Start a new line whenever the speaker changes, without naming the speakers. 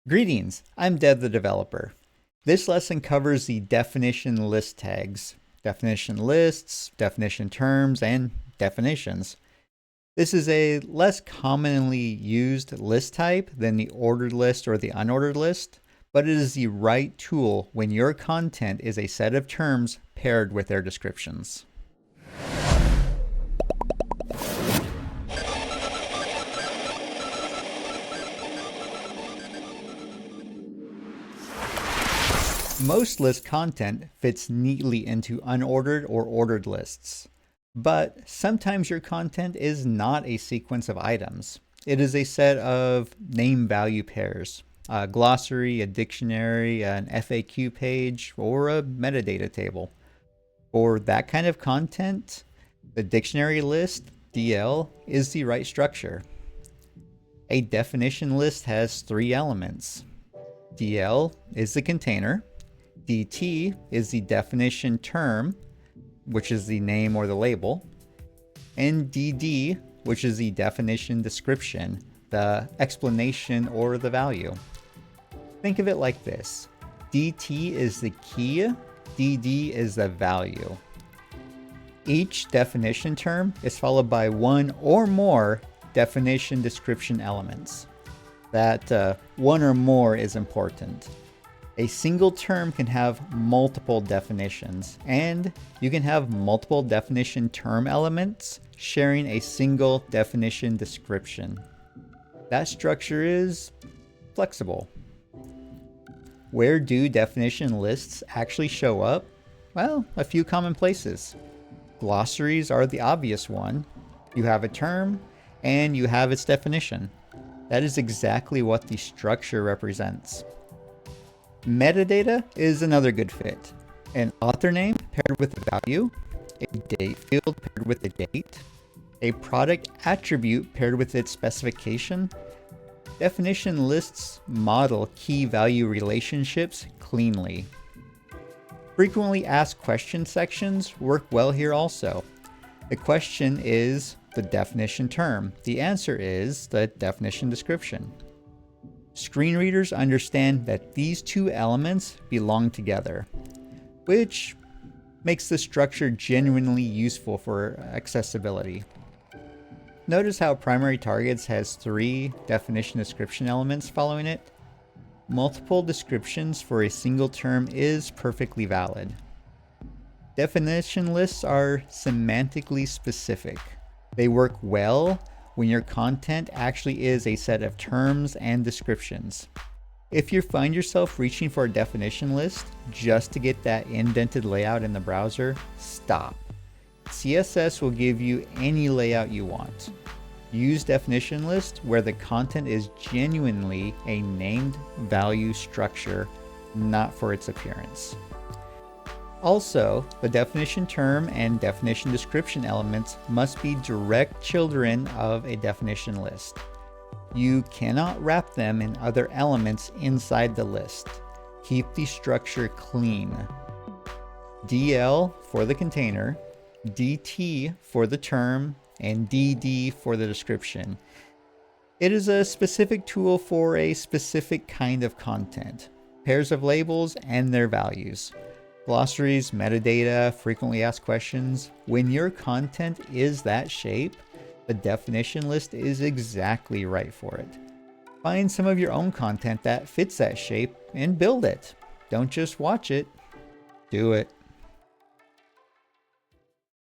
Greetings, I'm Dev the developer. This lesson covers the definition list tags, definition lists, definition terms, and definitions. This is a less commonly used list type than the ordered list or the unordered list, but it is the right tool when your content is a set of terms paired with their descriptions. Most list content fits neatly into unordered or ordered lists, but sometimes your content is not a sequence of items. It is a set of name-value pairs, a glossary, a dictionary, an FAQ page, or a metadata table. For that kind of content, the dictionary list, DL, is the right structure. A definition list has three elements. DL is the container. DT is the definition term, which is the name or the label, and DD, which is the definition description, the explanation or the value. Think of it like this. DT is the key, DD is the value. Each definition term is followed by one or more definition description elements. That one or more is important. A single term can have multiple definitions, and you can have multiple definition term elements sharing a single definition description. That structure is flexible. Where do definition lists actually show up? Well, a few common places. Glossaries are the obvious one. You have a term, and you have its definition. That is exactly what the structure represents. Metadata is another good fit. An author name paired with a value, a date field paired with a date, a product attribute paired with its specification. Definition lists model key value relationships cleanly. Frequently asked question sections work well here also. The question is the definition term. The answer is the definition description. Screen readers understand that these two elements belong together, which makes the structure genuinely useful for accessibility. Notice how primary targets has three definition description elements following it. Multiple descriptions for a single term is perfectly valid. Definition lists are semantically specific. They work well when your content actually is a set of terms and descriptions. If you find yourself reaching for a definition list just to get that indented layout in the browser, stop. CSS will give you any layout you want. Use definition list where the content is genuinely a named value structure, not for its appearance. Also, the definition term and definition description elements must be direct children of a definition list. You cannot wrap them in other elements inside the list. Keep the structure clean. DL for the container, DT for the term, and DD for the description. It is a specific tool for a specific kind of content, pairs of labels and their values. Glossaries, metadata, frequently asked questions. When your content is that shape, the definition list is exactly right for it. Find some of your own content that fits that shape and build it. Don't just watch it, do it.